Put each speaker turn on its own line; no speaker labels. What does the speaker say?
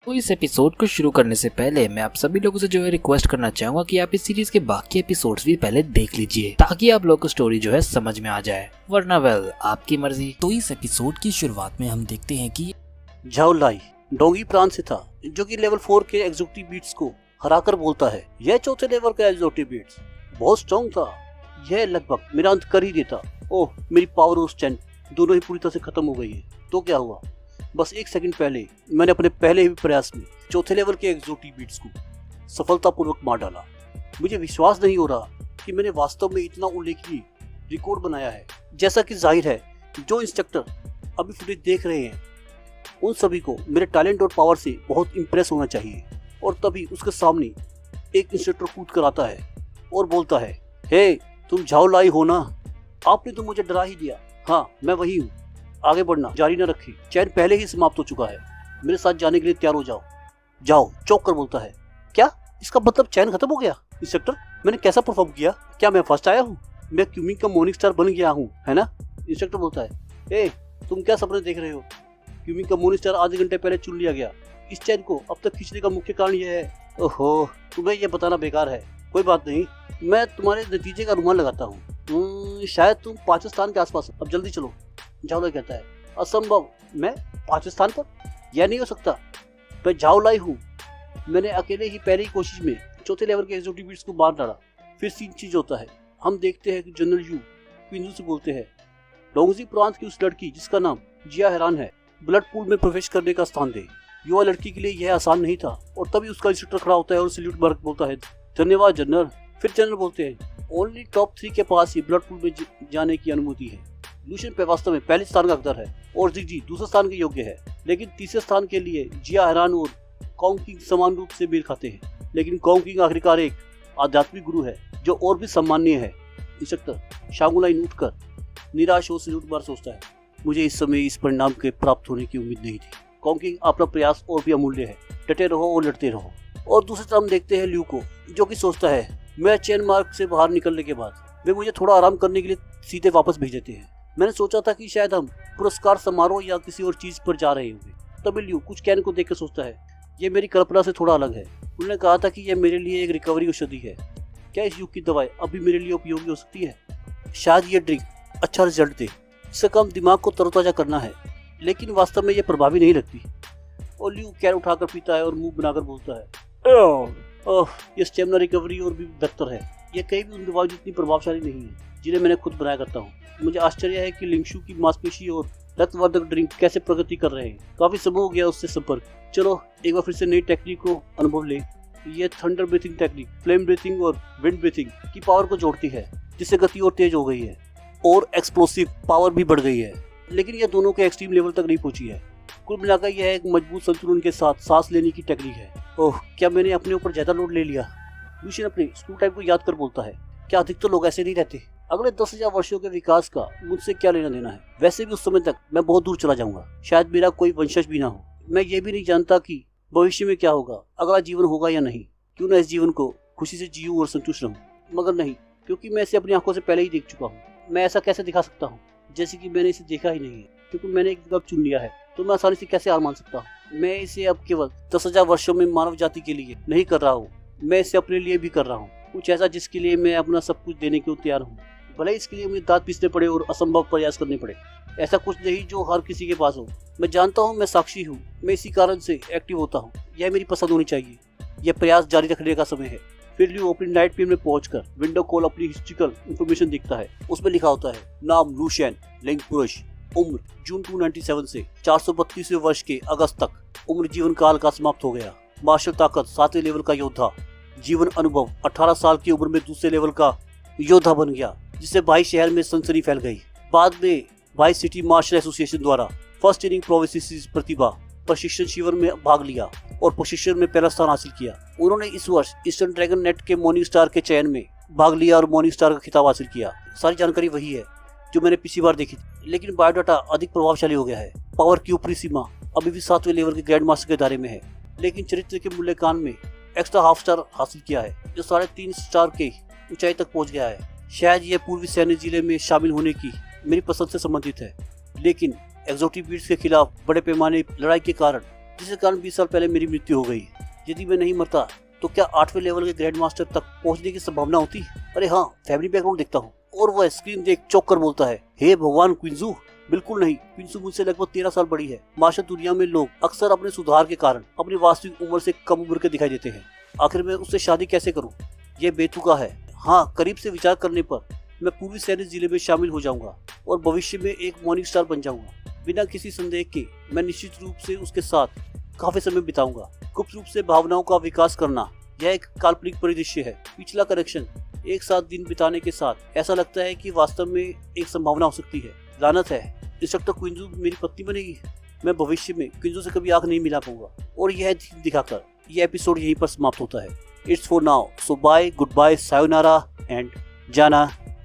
तो इस एपिसोड को शुरू करने से पहले मैं आप सभी लोगों से जो है रिक्वेस्ट करना चाहूंगा कि आप इस सीरीज के बाकी एपिसोड्स भी पहले देख लीजिए ताकि आप लोग को स्टोरी जो है समझ में आ जाए, वरना वेल आपकी मर्जी।
तो इस एपिसोड की शुरुआत में हम देखते हैं कि
झाओ लाई डोंगी प्रांत से था, जो कि लेवल 4 के एग्जॉटिक बीट्स को हराकर बोलता है। यह चौथे लेवल का एग्जॉटिक बीट्स बहुत स्ट्रॉन्ग था। यह लगभग मेरा अंत कर ही देता। ओह, मेरी पावर और स्ट्रेंथ दोनों ही पूरी तरह से खत्म हो गई है। तो क्या हुआ, बस एक सेकंड पहले मैंने अपने पहले ही प्रयास में चौथे लेवल के एग्जॉटिक बीट्स को सफलतापूर्वक मार डाला। मुझे विश्वास नहीं हो रहा कि मैंने वास्तव में इतना उल्लेखनीय रिकॉर्ड बनाया है। जैसा कि जाहिर है, जो इंस्ट्रक्टर अभी फुटेज देख रहे हैं उन सभी को मेरे टैलेंट और पावर से बहुत इम्प्रेस होना चाहिए। और तभी उसके सामने एक इंस्ट्रक्टर कूद कर आता है और बोलता है, हे, तुम झाओ लाई हो ना? आपने तो मुझे डरा ही दिया। हाँ, मैं वही हूँ। आगे बढ़ना जारी न रखिए, चैन पहले ही समाप्त हो चुका है। मेरे साथ जाने के लिए तैयार हो जाओ। जाओ, चौंक कर बोलता है। क्या? इसका मतलब चैन खत्म हो गया? इंस्ट्रक्टर, मैंने कैसा परफॉर्म किया? क्या मैं फर्स्ट आया हूँ? मैं क्यूमिंग का मॉर्निंग स्टार बन गया हूँ, है ना? इंस्ट्रक्टर बोलता है, ए, तुम क्या सपने देख रहे हो? क्यूमिंग का मॉर्निंग स्टार आधे घंटे पहले चुन लिया गया। इस चैन को अब तक खींचने का मुख्य कारण यह है। ओहो, तुम्हें यह बताना बेकार है। कोई बात नहीं, मैं तुम्हारे नतीजे का अनुमान लगाता हूँ। शायद तुम 5वें स्थान के आसपास हो। अब जल्दी चलो। झाओ लाई कहता है, असंभव, मैं 5वें स्थान पर? यह नहीं हो सकता। मैं झाओ लाई हूँ। मैंने अकेले ही पहली कोशिश में चौथे लेवल के एग्जॉटिक बीट्स को मार डाला। फिर सीन चीज होता है। हम देखते हैं कि जनरल यू क्विंजू से बोलते हैं, डोंगजी प्रांत की उस लड़की जिसका नाम जिया हैरान है, ब्लड पूल में प्रवेश करने का स्थान दे। युवा लड़की के लिए यह आसान नहीं था। और तभी उसका इंस्ट्रक्टर खड़ा होता है और सैल्यूट मार बोलता है, धन्यवाद जनरल। फिर जनरल बोलते हैं, ओनली टॉप 3 के पास ही ब्लड पूल में जाने की अनुमति है। लूशियन पे वास्तव में पहले स्थान का हकदार है और जिगजी दूसरे स्थान के योग्य है, लेकिन तीसरे स्थान के लिए जिया हैरान और कॉन्ग किंग समान रूप से मेल खाते हैं। लेकिन कॉन्ग किंग आखिरकार एक आध्यात्मिक गुरु है जो और भी सम्माननीय है। इंस्ट्रक्टर शांगुलाई उठकर निराश हो सैल्यूट मार सोचता है, मुझे इस समय इस परिणाम के प्राप्त होने की उम्मीद नहीं थी। कॉन्ग किंग, अपना प्रयास और भी अमूल्य है। डटे रहो और लड़ते रहो। और दूसरी तरफ हम देखते हैं ल्यू को, जो कि सोचता है, मैं चैन मार्ग से बाहर निकलने के बाद वे मुझे थोड़ा आराम करने के लिए सीधे वापस भेज देते हैं। मैंने सोचा था कि शायद हम पुरस्कार समारोह या किसी और चीज पर जा रहे होंगे। तभी ल्यू कुछ कैन को देखकर सोचता है, ये मेरी कल्पना से थोड़ा अलग है। उन्होंने कहा था कि यह मेरे लिए एक रिकवरी औषधि है। क्या इस युग की दवाई अभी मेरे लिए उपयोगी हो सकती है? शायद ये ड्रिंक अच्छा रिजल्ट दे। इससे कम दिमाग को तरोताजा करना है, लेकिन वास्तव में यह प्रभावी नहीं लगती। और ल्यू कैन उठाकर पीता है और मुंह बनाकर बोलता है, ओह, ये स्टेमिना रिकवरी और भी बेहतर है। यह कहीं भी उन दवाई जितनी प्रभावशाली नहीं है जिन्हें मैंने खुद बनाया करता हूँ। मुझे आश्चर्य है कि लिंगशु की मांसपेशी और रक्तवर्धक ड्रिंक कैसे प्रगति कर रहे हैं। काफी समय हो गया उससे संपर्क। चलो एक बार फिर से नई टेक्निक को अनुभव ले। ये thunder breathing technique flame breathing और विंड ब्रीथिंग की पावर को जोड़ती है, जिससे गति और तेज हो गई है और एक्सप्लोसिव पावर भी बढ़ गई है। लेकिन यह दोनों के एक्सट्रीम लेवल तक नहीं पहुंची है। कुल मिलाकर यह एक मजबूत संतुलन के साथ सांस लेने की टेक्निक है। ओह, क्या मैंने अपने ऊपर ज्यादा लोड ले लिया? लूशियन अपने स्कूल टाइम को याद कर बोलता है, क्या अधिकतर लोग ऐसे नहीं रहते? अगले 10,000 वर्षों के विकास का मुझसे क्या लेना देना है? वैसे भी उस समय तक मैं बहुत दूर चला जाऊंगा। शायद मेरा कोई वंशज भी ना हो। मैं ये भी नहीं जानता कि भविष्य में क्या होगा, अगला जीवन होगा या नहीं। क्यों ना इस जीवन को खुशी से जीऊं और संतुष्ट रहूं। मगर नहीं, क्योंकि मैं इसे अपनी आंखों से पहले ही देख चुका हूँ। मैं ऐसा कैसे दिखा सकता हूँ जैसे कि मैंने इसे देखा ही नहीं है? क्योंकि मैंने एक विकल्प चुन लिया है, तो मैं आसानी से कैसे हार मान सकता हूँ? मैं इसे अब केवल 10,000 वर्षों में मानव जाति के लिए नहीं कर रहा हूँ, मैं इसे अपने लिए भी कर रहा हूँ। कुछ ऐसा जिसके लिए मैं अपना सब कुछ देने को तैयार हूँ, भले इसके लिए मुझे दांत पीसने पड़े और असंभव प्रयास करने पड़े। ऐसा कुछ नहीं जो हर किसी के पास हो। मैं जानता हूँ, मैं साक्षी हूँ, मैं इसी कारण से एक्टिव होता हूँ। यह मेरी पसंद होनी चाहिए। यह प्रयास जारी रखने का समय है। फिर ल्यू अपनी नाइट पीम में पहुंचकर विंडो कॉल अपनी हिस्ट्रिकल इंफॉर्मेशन देखता है। उसमें लिखा होता है, नाम लूशियन लिंग पुरुष, उम्र जून 297 से 432वें वर्ष के अगस्त तक, उम्र जीवन काल का समाप्त हो गया। मार्शल ताकत 7वें लेवल का योद्धा, जीवन अनुभव 18 साल की उम्र में दूसरे लेवल का योद्धा बन गया, जिससे भाई शहर में सनसनी फैल गई। बाद में भाई सिटी मार्शल एसोसिएशन द्वारा फर्स्ट इनिंग प्रोविंस प्रतिभा प्रशिक्षण शिविर में भाग लिया और प्रशिक्षण में पहला स्थान हासिल किया। उन्होंने इस वर्ष ईस्टर्न ड्रैगन नेट के मॉर्निंग स्टार के चयन में भाग लिया और मॉर्निंग स्टार का खिताब हासिल किया। सारी जानकारी वही है जो मैंने पिछली बार देखी थी, लेकिन बायोडाटा अधिक प्रभावशाली हो गया है। पावर की ऊपरी सीमा अभी भी 7वें लेवल के ग्रैंड मास्टर के दायरे में है, लेकिन चरित्र के मूल्यांकन में एक्स्ट्रा हाफ स्टार हासिल किया है, जो 3.5 स्टार के ऊंचाई तक पहुंच गया है। शायद यह पूर्वी सैन्य जिले में शामिल होने की मेरी पसंद से संबंधित है, लेकिन एक्सोटिक बीट्स के खिलाफ बड़े पैमाने लड़ाई के कारण जिसके कारण 20 साल पहले मेरी मृत्यु हो गई। यदि मैं नहीं मरता तो क्या 8वें लेवल के ग्रैंड मास्टर तक पहुंचने की संभावना होती? अरे हाँ, फैमिली बैकग्राउंड देखता हूँ और वह स्क्रीन देख चौंक कर बोलता है, हे भगवान क्विंजू। बिल्कुल नहीं, क्विंजू मुझसे लगभग 13 साल बड़ी है। मार्शल दुनिया में लोग अक्सर अपने सुधार के कारण अपनी वास्तविक उम्र से कम उम्र के दिखाई देते हैं। आखिर मैं उससे शादी कैसे करूँ? यह बेतुका है। हाँ, करीब से विचार करने पर मैं पूर्वी सैनिक जिले में शामिल हो जाऊंगा और भविष्य में एक मॉर्निंग स्टार बन जाऊंगा। बिना किसी संदेह के मैं निश्चित रूप से उसके साथ काफी समय बिताऊंगा। गुप्त रूप से भावनाओं का विकास करना यह एक काल्पनिक परिदृश्य है। पिछला कनेक्शन, एक साथ दिन बिताने के साथ ऐसा लगता है कि वास्तव में एक संभावना हो सकती है। लानत है, इंस्ट्रक्टर क्विंजू मेरी पत्नी बनेगी। मैं भविष्य में क्विंजू से कभी आंख नहीं मिला पाऊंगा। और यह दिखाकर यह एपिसोड यहीं पर समाप्त होता है। It's for now, so bye, good bye, sayonara and जाना।